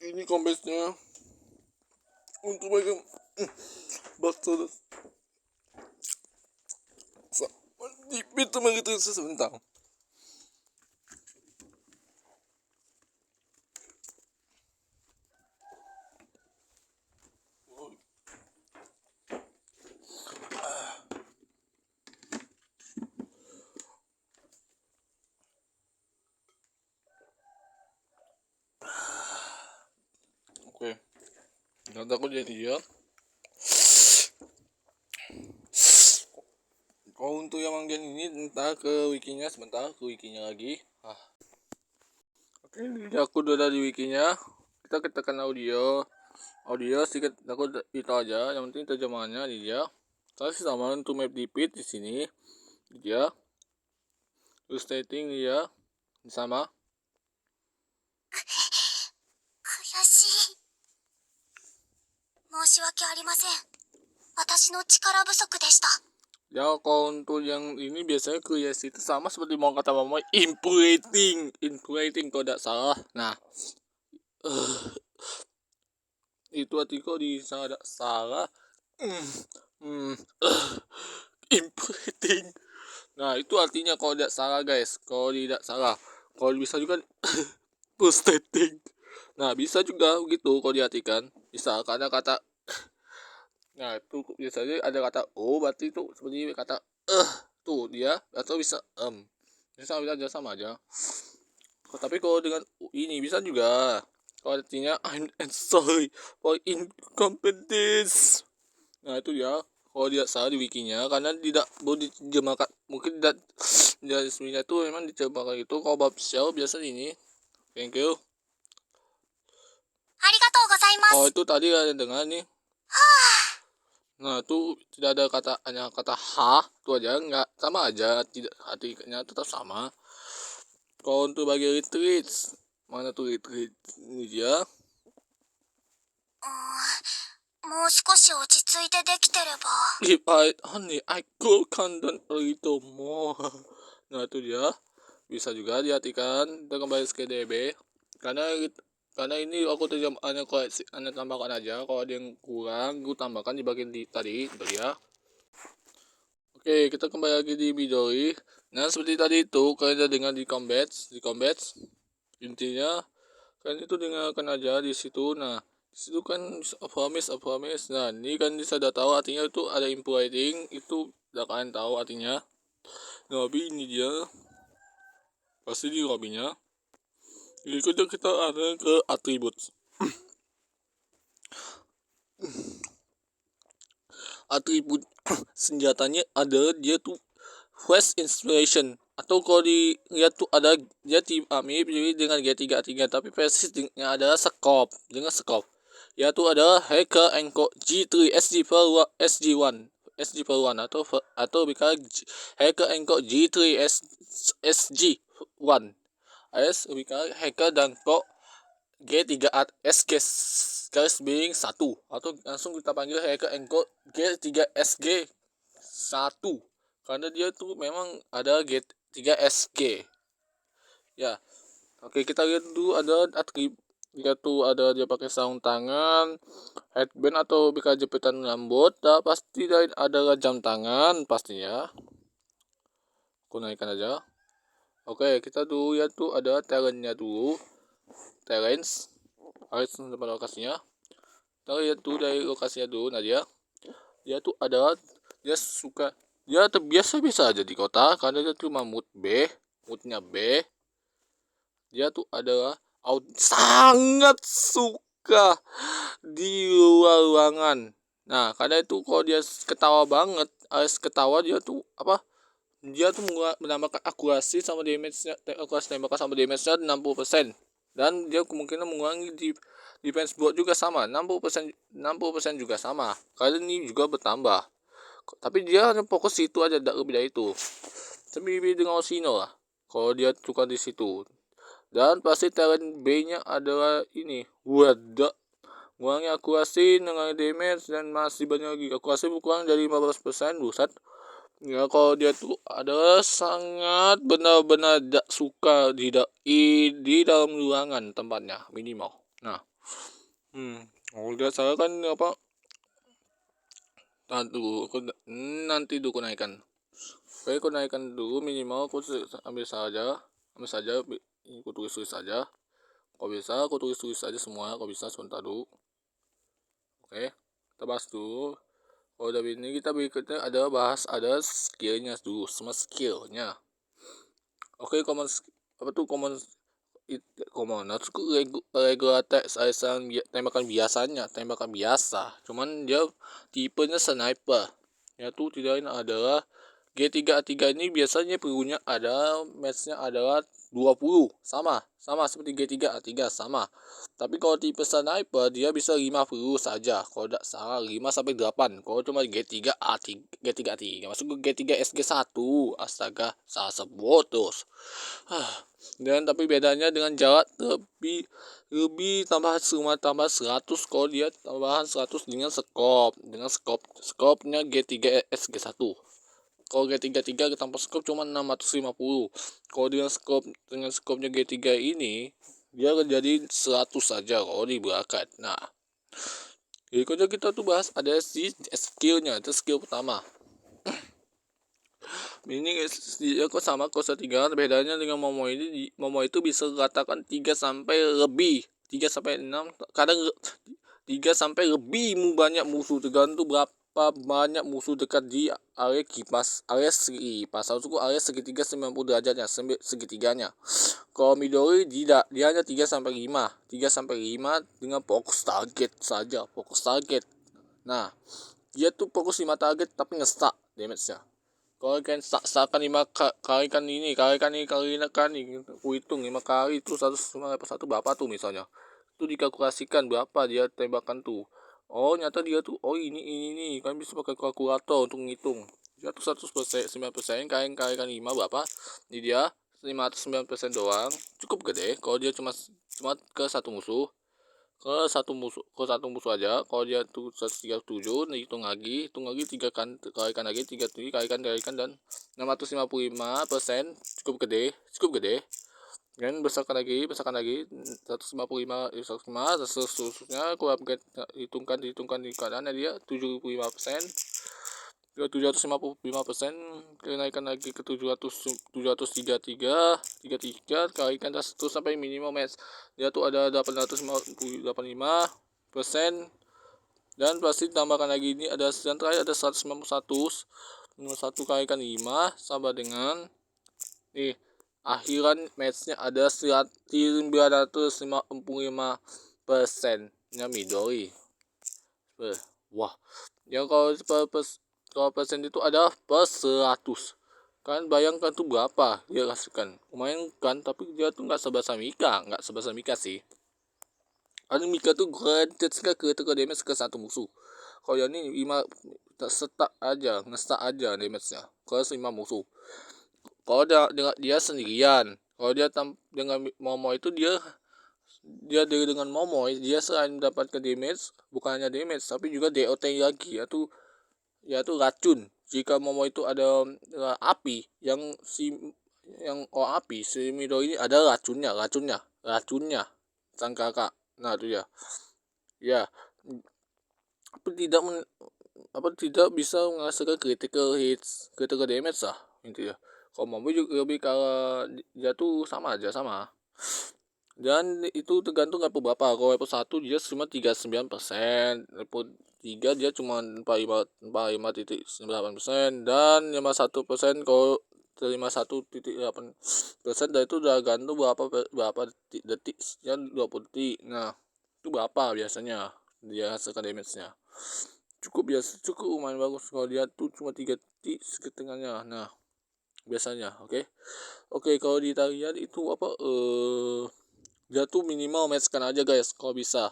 Ini kompesnya untuk bagian bakso di itu begitu sebentar. Oke, dan takut jadi ya. Kalau untuk yang bagian ini entah ke wikinya sebentar, ke wikinya lagi. Oke, ini aku udah ada di wikinya. Kita tekan audio sedikit, aku itu aja, yang penting terjemahannya di dia. Kasih sama untuk map dipit di sini dia, illustrating dia sama. 悔しい。申し訳ありません。私の力不足でした。 Ya, kalau untuk yang ini biasanya kreasi itu sama seperti mau kata mama, inflating kalau tidak salah. Nah, itu artikel di sana tidak salah. Inflating. Nah, itu artinya kalau tidak salah guys, kalau tidak salah. Kalau bisa juga frustrating. Nah, bisa juga begitu kalau diartikan. Bisa karena kata nah itu biasanya ada kata berarti itu seperti kata tuh dia, atau bisa bisa aja sama aja. Tapi kalau dengan ini bisa juga kalau artinya I'm sorry for incompetence. Nah itu ya, kalau tidak salah di wikinya karena tidak boleh diterjemahkan, mungkin tidak resminya itu memang diterjemahkan itu. Kalau bab shell biasa ini. Thank you. ありがとうございます。 Oh itu tadi ada dengar nih. Nah itu tidak ada kata, hanya kata ha itu aja, nggak sama aja, tidak artinya tetap sama. Kalau untuk bagian retreats, mana tuh retreat ini dia. もう少し落ち着いてできてれば。 If I could condone a little more. Nah itu dia, bisa juga diartikan kita kembali ke DB karena ini aku hanya koleksi, hanya tambahkan aja. Kalau ada yang kurang gue tambahkan di bagian tadi itu dia. Oke, kita kembali lagi di Midori. Nah, seperti tadi itu kalian udah dengar di combats. Intinya kalian itu dengarkan aja di situ. Nah, di situ kan a promise. Nah, ini kan bisa udah tahu artinya itu ada implicating, itu udah kalian tahu artinya. Nah, tapi ini dia pasti di lobbynya. Jadi kita ada ke atribut. Atribut senjatanya ada, dia tuh Flash Inspiration, atau kalau dilihat tuh ada dia tim Ami pilih dengan G33, tapi persisnya adalah Scope dengan Scope, yaitu adalah Hacker Enco G3 SG1 atau bisa Hacker Enco G3 SG1 alias bisa Hacker dan kok G3 SG garis miring 1, atau langsung kita panggil Hacker Enco G3 SG1 karena dia tuh memang ada G3 SG ya. Oke, kita lihat dulu ada atribut dia tuh, ada dia pakai sarung tangan, headband atau bisa jepitan rambut. Nah, pasti ada jam tangan pastinya. Aku naikkan aja. Oke, kita dulu ya tuh ada talentnya dulu. Talents harus tempat lokasinya. Kita lihat tuh dari lokasinya dulu. Nah dia tuh adalah dia terbiasa bisa aja di kota karena dia cuma moodnya B. Dia tuh adalah sangat suka di luar ruangan. Nah karena itu kalau dia ketawa banget, harus ketawa dia tuh menambahkan akurasi sama damage-nya, akurasi tembakan sama damage-nya 60%. Dan dia kemungkinan mengurangi di defense board juga sama 60% juga sama. Kali ini juga bertambah. Tapi dia hanya fokus situ aja, tidak lebih dari itu. Tapi dengan Osino lah kalau dia suka di situ. Dan pasti talent B-nya adalah ini. Wadah. Mengurangi akurasi dengan damage dan masih banyak lagi. Akurasi berkurang dari 15%. Buset. Ya kalau dia tuh adalah sangat benar-benar tidak suka di dalam ruangan tempatnya minimal. Nah, kalau dia salah kan apa? Nanti dulu aku naikkan. Oke, aku naikkan dulu minimal. Aku ambil saja. Aku tulis saja. Kalau bisa aku tulis saja semua. Kalau bisa sebentar dulu. Oke, kita bahas dulu. Kalau udah ini kita berikutnya ada skillnya dulu, semua skillnya. Oke, common Komanotsuku regular attack tembakan biasa, cuman dia tipenya sniper, yaitu tidak lain adalah G3A3 ini biasanya pelurunya ada matchnya adalah 20, sama seperti G3A3 sama. Tapi kalau tipe sniper dia bisa 5 peluru saja, kalau tidak salah 5 sampai 8. Kalau cuma G3A3 masuk ke G3SG1, astaga salah sebut terus. Dan tapi bedanya dengan jarak lebih tambah 100, kalau dia tambahan 100 dengan skopnya G3SG1. Kalau G33 tanpa skop cuma 650. Kalau dengan skopnya G3 ini dia jadi 100 saja kalau dibakar. Nah, berikutnya kita tuh bahas ada skillnya, itu skill pertama. Ini kok sama kok setinggalan, bedanya dengan Momo ini, Momo itu bisa katakan 3 sampai lebih, 3 sampai 6, kadang 3 sampai lebih banyak musuh, tergantung berapa banyak musuh dekat di area segitiga 90 derajatnya, segitiganya. Kalau Midori tidak, dia hanya 3 sampai 5 dengan fokus target saja, Nah, dia tuh fokus 5 target tapi ngestak damage-nya. Kalau kan seakan 5 kalikan ini, aku hitung 5 kali itu 1 berapa tuh misalnya. Itu dikalkulasikan berapa dia tembakan tuh. Oh, nyata dia tuh ini kan bisa pakai kalkulator untuk ngitung. Dia tuh 100%, 9%, kalikan 5 berapa? Ini dia 509% doang. Cukup gede kalau dia cuma ke satu musuh. Ke satu musuh aja. Kalau dia tuh 137, hitung lagi 3 kalikan lagi 37 kalikan dan 655%, cukup gede. Dan besarkan lagi 155 seterusnya. Kalau hitungkan di kanan dia 75%, 755%, kenaikan lagi ke 733 kalikan terus sampai minimum match dia tuh ada 885%. Dan pasti tambahkan lagi ini ada yang terakhir ada 191 kalikan 5 sama dengan nih akhiran matchnya ada 955% nya Midori. Wah, yang kalau persen itu ada per 100. Kan bayangkan tuh berapa dia kasihkan. Lumayan kan, tapi dia tuh nggak sebesar Mika sih. Ada Mika tuh granted sekali ke damage ke satu musuh. Kalau yang ini 5 ngestak aja damage-nya ke 5 musuh. Kalau dia sendirian, kalau dia dengan Momo itu dia dengan Momo dia selain mendapatkan damage, bukan hanya damage tapi juga DOT lagi, yaitu racun. Jika Momo itu ada api yang api, si Midori ini ada racunnya sang kakak. Nah itu ya tidak bisa menghasilkan critical damage lah intinya. Kalau Momo juga lebih kalau dia tuh sama. Dan itu tergantung level berapa. Kalau level 1 dia cuma 39%, level 3 dia cuma 45.98%, dan 51% kalau 51.8%. Dan itu udah gantung berapa detik ya, 20 detik. Nah, itu berapa biasanya dia hasilkan damage-nya. Cukup lumayan bagus. Kalau dia tuh cuma 3 detik setengahnya. Nah, biasanya oke, kalau ditarik itu dia tuh minimal matchkan aja guys kalau bisa.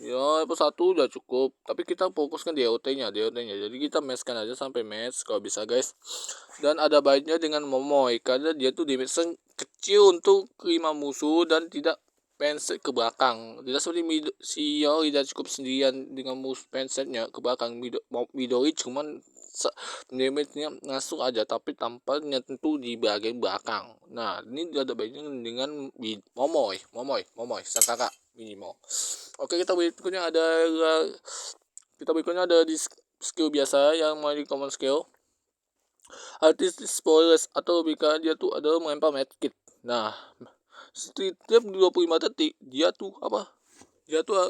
Ya level 1 udah cukup, tapi kita fokuskan DOT-nya. Jadi kita matchkan aja sampai match kalau bisa guys. Dan ada baiknya dengan Momoi karena dia tuh damage kecil untuk 5 musuh dan tidak penset ke belakang. Tidak seperti Yori tidak cukup sendirian dengan musuh pensetnya ke belakang. Midori cuman damage-nya masuk aja tapi tanpa nyentuh di bagian belakang. Nah, ini ada baiknya dengan Momoi sang kakak minimal. Oke, kita berikutnya ada di skill biasa yang mau di common skill. Artistic spoilers atau lebih kan dia tuh ada melempar medkit. Nah, setiap 25 detik dia tuh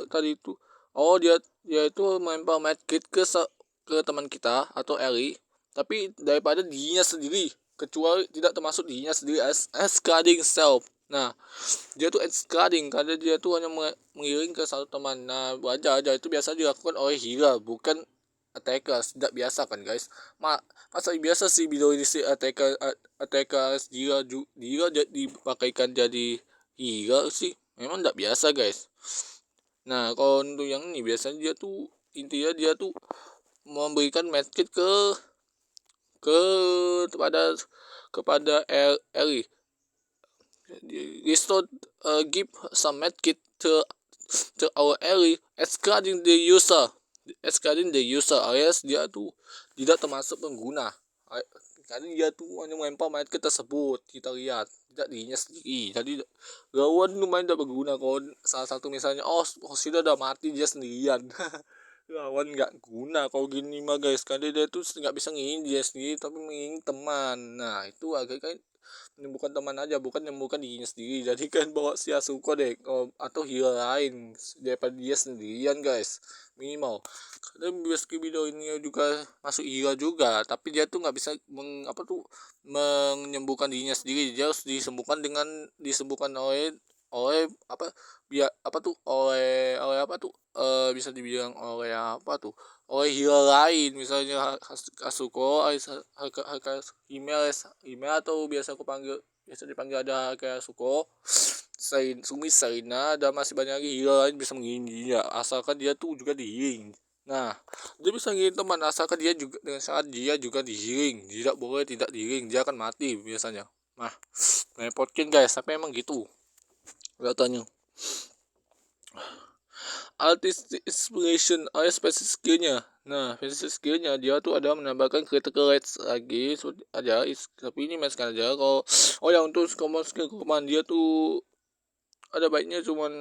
tadi itu dia itu melempar medkit ke teman kita atau Eri, tapi daripada dirinya sendiri, kecuali tidak termasuk dirinya sendiri as guarding self. Nah, dia tuh escading karena dia tuh hanya mengiring ke satu teman. Nah, wajar aja itu biasa dilakukan oleh healer, bukan attackers. Tidak biasa kan guys. Masa biasa sih video ini si attackers dia dipakaikan jadi healer sih. Memang tidak biasa guys. Nah, kalau untuk yang ini biasanya dia tuh intinya dia tuh memberikan medkit ke kepada Ellie. Restore give some medkit to our Ellie, escalating the user alias dia tuh tidak termasuk pengguna. Karena dia tuh hanya melempar medkit tersebut, kita lihat tidak dirinya sendiri. Jadi lawan lumayan tidak berguna. Kalau salah satu misalnya sudah udah mati dia sendirian. Lawan nggak guna kalau gini mah guys, karena dia tuh nggak bisa ngiring dia sendiri tapi mengiring teman. Nah itu agak kayak menyembuhkan teman aja, bukan menyembuhkan dirinya sendiri. Jadi kan bawa si Asuko deh, atau healer lain daripada dia sendirian guys, minimal. Karena meski video ini juga masuk healer juga, tapi dia tuh nggak bisa menyembuhkan dirinya sendiri. Dia harus disembuhkan oleh bisa dibilang oleh oleh healer lain, misalnya Asuko, email atau biasa dipanggil ada kayak Asuko, Sumi, Sarina, dan masih banyak lagi healer lain bisa mengiring dia asalkan dia tuh juga dihealing. Nah, dia bisa ngiring teman asalkan dia juga dengan syarat dia juga dihealing, tidak boleh tidak dihealing, dia akan mati biasanya. Nah, repotkin guys, tapi emang gitu katanya. Artistic inspiration alias spesies skillnya. Nah, spesies skillnya dia tuh ada menambahkan critical rates lagi aja, tapi ini meskan aja. Kalau ya untuk common skill kekuatan dia tuh ada baiknya cuman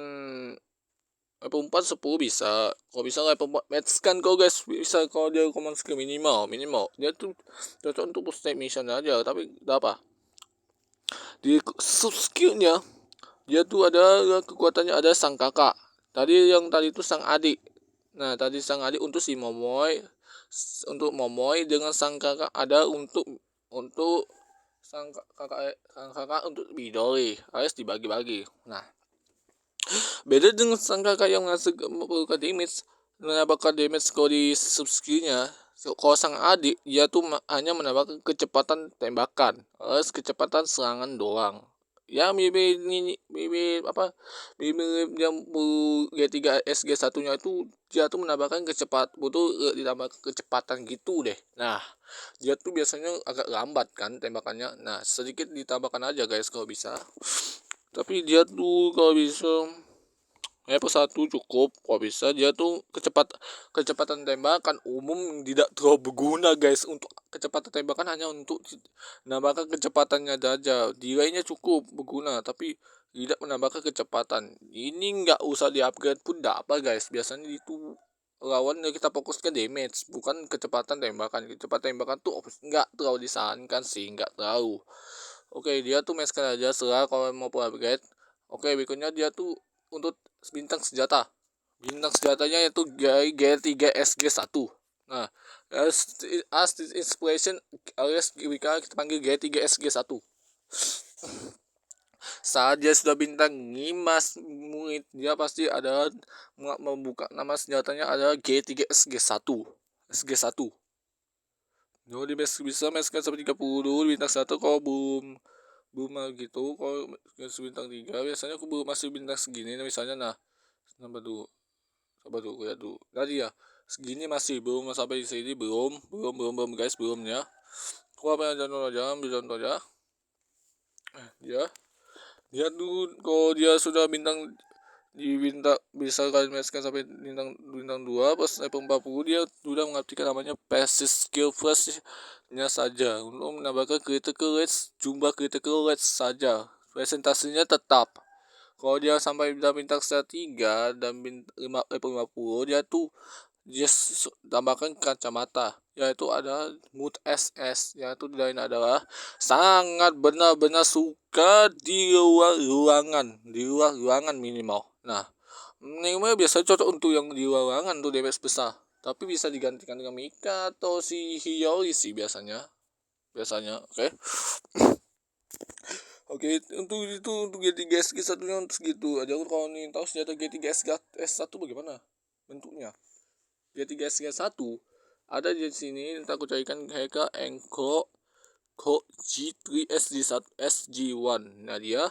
level 4 10 bisa. Kalau bisa level 4 match kan kau guys, bisa kalau dia common skill minimal dia tuh cocok untuk push mission aja. Tapi apa di sub skillnya dia tuh ada kekuatannya, ada sang kakak tadi itu sang adik. Nah tadi sang adik untuk si Momoy, untuk Momoy dengan sang kakak ada untuk sang kakak untuk Midori, harus dibagi-bagi. Nah beda dengan sang kakak yang menambahkan damage kalau di subskillnya. Kalau sang adik dia tuh hanya menambahkan kecepatan tembakan, harus kecepatan serangan doang. Ya mirip yang G3 SG1 nya itu dia tuh menambahkan butuh ditambah kecepatan gitu deh. Nah dia tuh biasanya agak lambat kan tembakannya, nah sedikit ditambahkan aja guys kalau bisa. Tapi dia tuh kalau bisa satu cukup. Kalau bisa dia tuh kecepatan tembakan umum tidak terlalu berguna guys. Untuk kecepatan tembakan hanya untuk menambahkan kecepatannya saja, delaynya cukup berguna tapi tidak menambahkan kecepatan. Ini nggak usah di upgrade pun tidak apa guys, biasanya itu lawan kita fokus ke damage bukan kecepatan tembakan. Kecepatan tembakan tuh nggak terlalu disarankan sih, nggak terlalu. Oke, dia tuh meskan aja setelah kalau mau upgrade. Oke, berikutnya dia tuh untuk bintang senjatanya yaitu G3 SG1. Nah, as inspiration alias kita panggil G3 SG1. Saat dia sudah bintang 5 murid, dia pasti ada membuka nama senjatanya ada G3 SG1. Jadi bisa meskan sampai 30 dulu bintang 1 kalau belum gitu. Kalau bintang 3 biasanya aku belum masih bintang segini misalnya. Nah sabar dulu lihat dulu tadi ya, segini masih belum sampai di sini, belum guys, belum ya. Aku apa yang contoh aja dia tuh kalau dia sudah bisa kalian meskan sampai bintang 2 pas level 40 dia sudah mengaktifkan namanya passive skill plus nya saja untuk menambahkan critical rate, jumlah critical rate saja, presentasinya tetap. Kalau dia sampai bintang 3 dan level 50 dia tambahkan kacamata, yaitu ada mood SS, yaitu lain adalah sangat benar-benar suka di luar ruangan minimal. Nah minimal biasanya cocok untuk yang di luar ruangan tuh damage besar, tapi bisa digantikan dengan Mika atau si Hiyori sih biasanya. Oke. Oke, untuk G3 SG satunya untuk segitu aja. Kalau nih tahu senjata G3 S1 bagaimana bentuknya. G3 SG1 ada di sini, ntar aku carikan Heka Enko Ko G3 SG1 SG1. Nah dia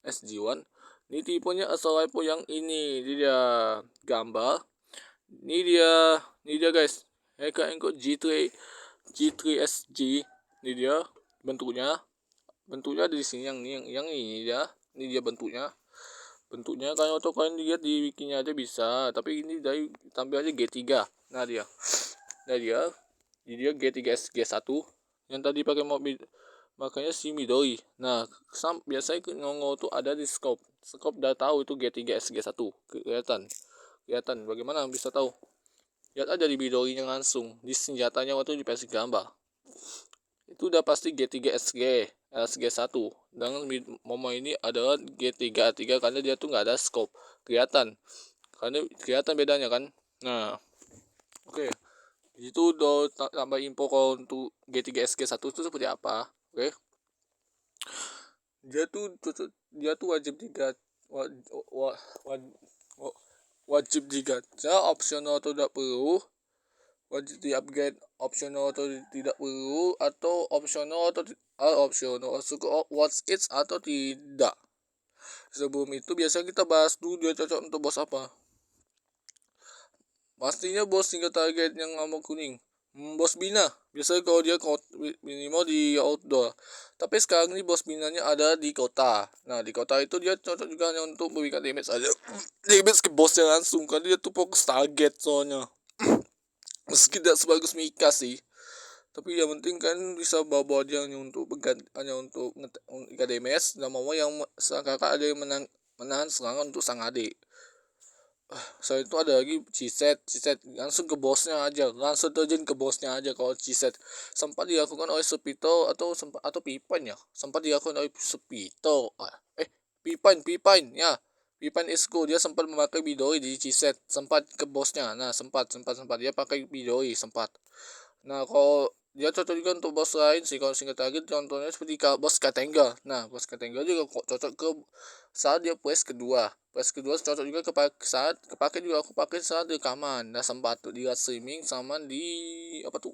SG1 ini tipenya asal rifle yang ini dia gambar. Ini dia guys, Heka Enko G3 SG. Ini dia bentuknya ada di sini, yang ini dia bentuknya kalian atau kalian lihat di wikinya aja bisa, tapi ini dari tampil aja G3. Nah dia G3 SG1 yang tadi pakai mobil, makanya si Midori. Nah biasanya nongol tuh ada di scope udah tahu itu G3 SG1, kelihatan bagaimana bisa tahu, lihat aja di Midorinya langsung di senjatanya waktu dikasih gambar itu udah pasti G3 SG1. Dan Momo ini adalah G3 karena dia tuh nggak ada scope, kelihatan bedanya kan. Nah oke, itu udah tambah info kalau untuk G3 SG1 itu seperti apa. Oke, dia tuh wajib digacha, wajib digacha, opsional atau tidak perlu, wajib di upgrade opsional atau tidak perlu, atau opsional suka what's it atau tidak. Sebelum itu biasanya kita bahas dulu dia cocok untuk bos apa. Pastinya bos tinggal target yang ngomong kuning, bos bina biasanya kalau dia minimal di outdoor. Tapi sekarang ini bos binanya ada di kota. Nah di kota itu dia cocok juga hanya untuk memberikan damage aja, damage ke bosnya langsung karena dia tuh fokus target soalnya. Meski tidak sebagus Mika sih, tapi yang penting kan bisa bawa dia hanya untuk ikat damage, dan mau yang sang kakak ada yang menahan serangan untuk sang adik. Selain itu ada lagi Ciset langsung ke bosnya aja, langsung terjun ke bosnya aja. Kalau Ciset sempat dilakukan oleh Sepito atau Pipan ya, sempat dilakukan oleh Sepito. Pipan ya, Pipan Isco dia sempat memakai Midori di Ciset, sempat ke bosnya. Nah sempat dia pakai Midori sempat. Nah kalau dia cocok juga untuk bos lain sih, kalau singkat lagi contohnya seperti bos Katenga. Nah bos Katenga juga kok cocok ke saat dia quest kedua cocok juga saat kepake juga, aku pakai saat rekaman. Nah sempat tuh di streaming sama di apa tuh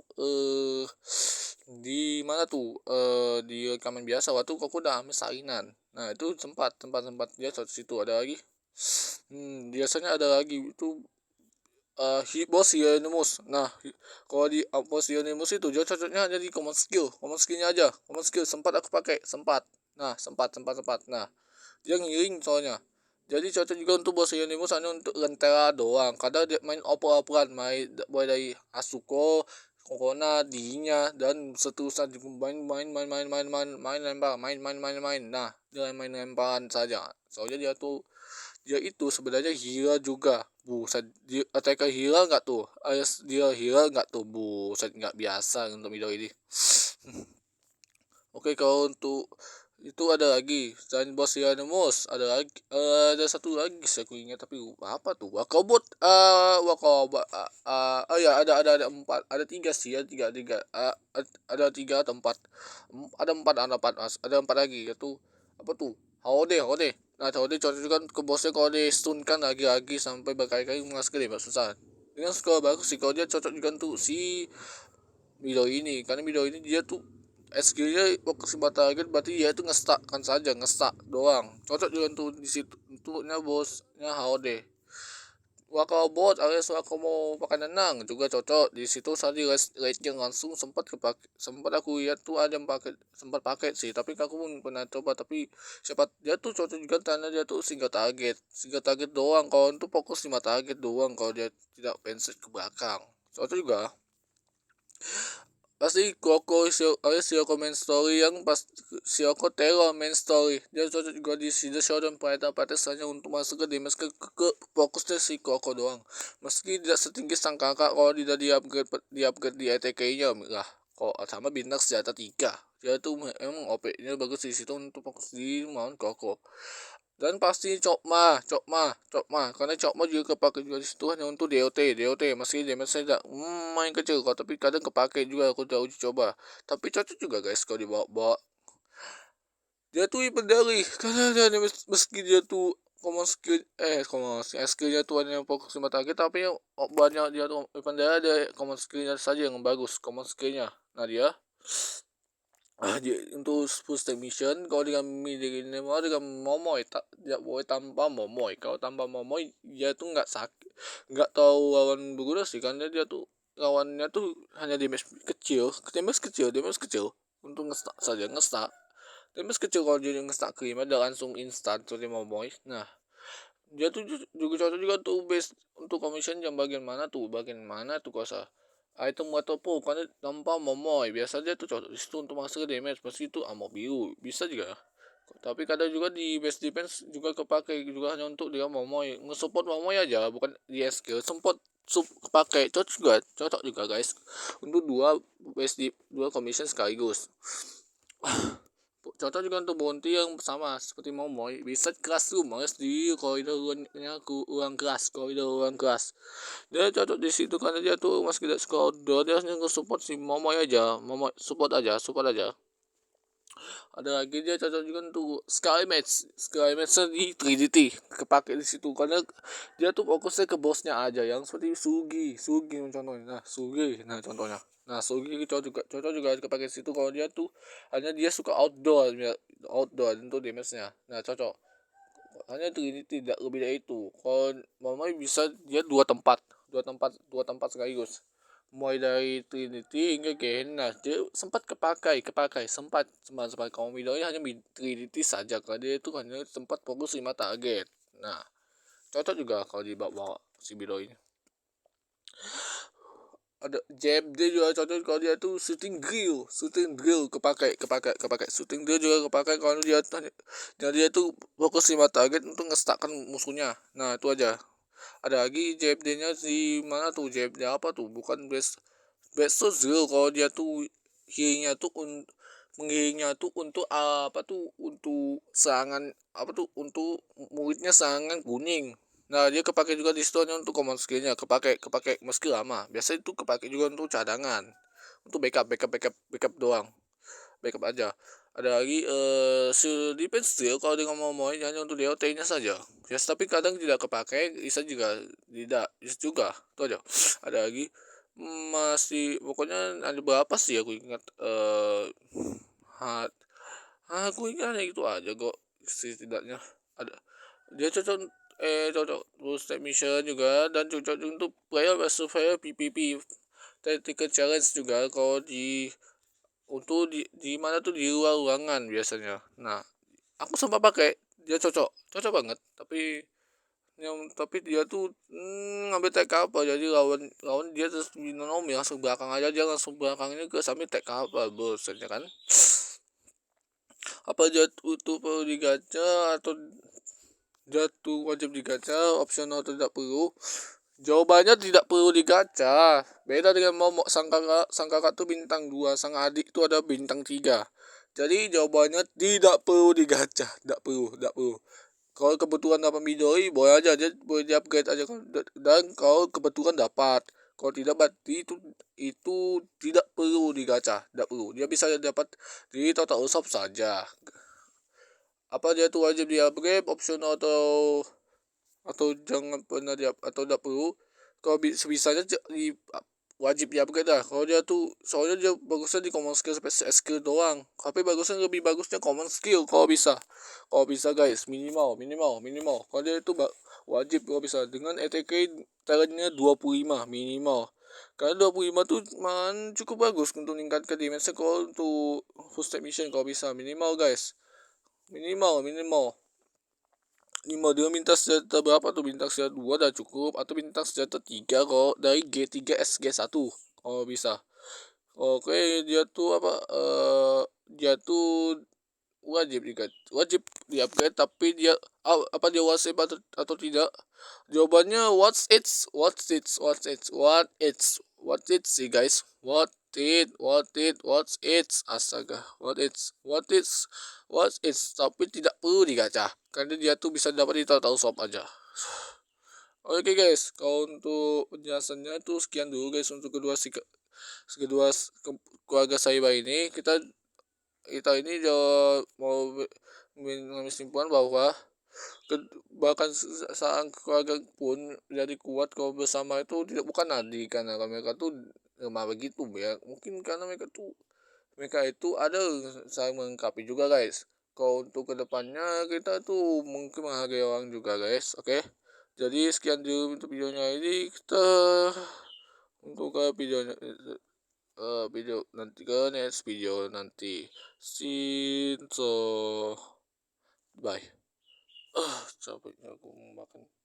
di mana tuh di rekaman biasa waktu aku udah ambil salinan. Nah itu sempat dia cocok situ. Ada lagi biasanya ada lagi itu bos Hieronymus. Nah kalau di bos Hieronymus itu dia cocoknya hanya di skillnya aja. Common skill sempat aku pakai, nah sempat. Nah dia ngiring soalnya, jadi cocok juga untuk bos Hieronymus hanya untuk lentera doang, kadang dia main oper-operan, mulai dari Asuko, Kokona, Dinya, dan seterusnya. Main lempar. Nah dia main lemparan saja soalnya dia itu sebenarnya Hira juga. Buset, dia attacker Hira nggak tuh? Alias dia Hira nggak tuh? Buset, nggak biasa untuk Midori ini. Oke, kalau untuk itu ada lagi selain bos Hieronymus, ada satu lagi saya ingat tapi lupa apa tuh. Wakobot, oh ya, ada empat, ada tiga sih ya, tiga ada tiga atau empat, ada empat lagi, yaitu apa tuh, Hode. Nah Hode cocok juga ke bosnya kalau di stun kan lagi sampai berkali-kali mengasih dia susah. Dengan skor bagus sih kalau dia cocok juga untuk si Midori ini, karena Midori ini dia tuh SG-nya fokus target, berarti dia itu ngestak doang. Cocok juga untuk di situ untuknya bosnya HOD. Wakabot alias Wakomo pakai nenang juga cocok di situ. Saat di rate langsung sempat aku lihat tuh ada yang sempat pakai sih, tapi aku pun pernah coba, tapi siapa dia tuh cocok juga karena dia tuh single target doang. Kalau untuk fokus 5 target doang, kalau dia tidak penset ke belakang cocok juga. Pasti Syoko main story yang pas Syoko terror main story, dia cocok juga di Shida Shodown Fighter hanya untuk masuk ke damage ke fokusnya si Koko doang, meski tidak setinggi sang kakak kalau tidak di upgrade di ETK nya lah. Kok sama bintang senjata 3 dia tuh emang OP nya bagus di situ untuk fokus di Mount Koko. Dan pasti Cokma karena Cokma juga kepake juga di situ hanya untuk DOT masih damage saya tidak main kecil kok, tapi kadang kepake juga, aku udah uji coba, tapi cocok juga guys kalau dibawa dia tuh hiperdalih karena meski dia tuh skillnya tuh hanya fokus 5 target, tapi yang banyak dia tuh hiperdalih ada common skillnya saja yang bagus common skillnya. Nah dia untuk full stack mission kalau dengan minimal dengan Momoy tak tidak boleh tanpa Momoy. Kalau tanpa Momoy dia tuh nggak tahu lawan berguna sih, karena dia tuh lawannya tuh hanya damage kecil untuk ngestak saja, damage kecil. Kalau dia ngestak kelima udah langsung instan seperti Momoy. Nah dia tuh juga cocok juga tuh base untuk commission yang bagian mana tuh kuasa item atau apa karena tanpa Momoy biasa dia tuh cocok disitu untuk masuk ke damage, pasti itu ammo biru bisa juga. Tapi kadang juga di base defense juga kepake juga hanya untuk dia Momoy nge-support Momoy aja, bukan di skill support kepake cocok juga guys untuk dua commission sekaligus. Contoh juga untuk bounty yang sama seperti Momoy bisa classroom harus di koridornya ruang kelas dia cocok di situ karena dia tuh mas tidak suka outdoor, dia hanya support si Momoy aja, Momoy support aja. Ada lagi dia cocok juga untuk Sky Match di 3DT kepake di situ karena dia tuh fokusnya ke bosnya aja yang seperti Sugi contohnya. Nah Sugi cocok juga kepake di situ kalau dia tuh hanya dia suka outdoor untuk damage-nya. Nah cocok hanya 3DT tidak lebih dari itu. Kalau Momoy bisa dia dua tempat sekaligus, mulai dari Trinity hingga Gehenna. Dia sempat sempat kamu videonya hanya Trinity saja karena dia itu hanya sempat fokus 5 target. Nah cocok juga kalau dibawa si Bido ini. Ada JMD juga cocok kalau dia tuh shooting drill kepake shooting drill juga kepake kalau dia tuh fokus 5 target untuk ngestakkan musuhnya. Nah itu aja. Ada lagi JFD nya si mana tuh, JFD apa tuh, bukan best zero. Kalau dia tuh healingnya tuh menghilingnya tuh untuk apa tuh, untuk serangan apa tuh, untuk muridnya serangan kuning. Nah dia kepake juga di store untuk common skillnya, kepake meski lama biasa itu kepake juga untuk cadangan, untuk backup doang, backup aja. Ada lagi defense skill kalau dengan mau hanya untuk DOT nya saja, yes, tapi kadang tidak kepake, bisa juga tidak bisa juga itu aja. Ada lagi masih pokoknya ada berapa sih aku ingat hat aku ingat itu aja kok setidaknya. Ada dia cocok terus step mission juga, dan cocok untuk player versus player PvP tactical challenge juga kalau untuk di mana tuh di luar ruangan biasanya. Nah aku sempat pakai, dia cocok banget, tapi dia tuh ngambil tag apa, jadi lawan lawan dia terus minum langsung belakang aja, dia langsung belakangnya ke sampai tag apa bosannya kan. Apa jatuh itu perlu digacha atau jatuh wajib digacha, opsional tidak perlu? Jawabannya tidak perlu digacha. Beda dengan momok sang kakak tuh bintang 2, sang adik itu ada bintang 3. Jadi jawabannya tidak perlu digacha, tidak perlu. Kalau kebetulan dapat Midori boleh aja, dia boleh di upgrade aja, dan kalau kebetulan dapat, kalau tidak berarti itu tidak perlu digacha, tidak perlu. Dia bisa dapat di total shop saja. Apa dia tuh wajib di upgrade, opsional atau jangan pernah atau tidak perlu? Kalau sebisanya wajib di upgrade lah. Kalau dia tuh soalnya dia bagusnya di common skill sampai skill doang, tapi lebih bagusnya common skill kalau bisa guys, minimal kalau dia itu wajib kalau bisa dengan ETK talentnya 25 minimal, karena 25 tuh man cukup bagus untuk meningkatkan damage kalau untuk full step mission. Kalau bisa minimal guys, minimal 5 dia minta senjata berapa tuh, bintang senjata 2 udah cukup, atau bintang senjata 3 kalau dari G3 SG1 kalau bisa. Oke dia tuh dia tuh wajib di upgrade, tapi apa dia wasip atau tidak? Jawabannya what it's sih guys, what's it astaga, what's it's, tapi tidak perlu digacha karena dia tuh bisa dapat di total shop aja. Oke guys, kalau untuk penjelasannya itu sekian dulu guys untuk kedua keluarga Saiba ini. Kita kita ini mau mengambil kesimpulan bahwa bahkan sang keluarga pun jadi kuat kalau bersama itu tidak bukan adik, karena mereka tuh emang begitu ya, mungkin karena mereka itu ada saling melengkapi juga guys. Kalau untuk kedepannya kita tuh mungkin menghargai orang juga guys, oke. Jadi sekian dulu untuk videonya ini, kita untuk video nanti ke next video nanti. Shinzo, bye. Capeknya aku makan.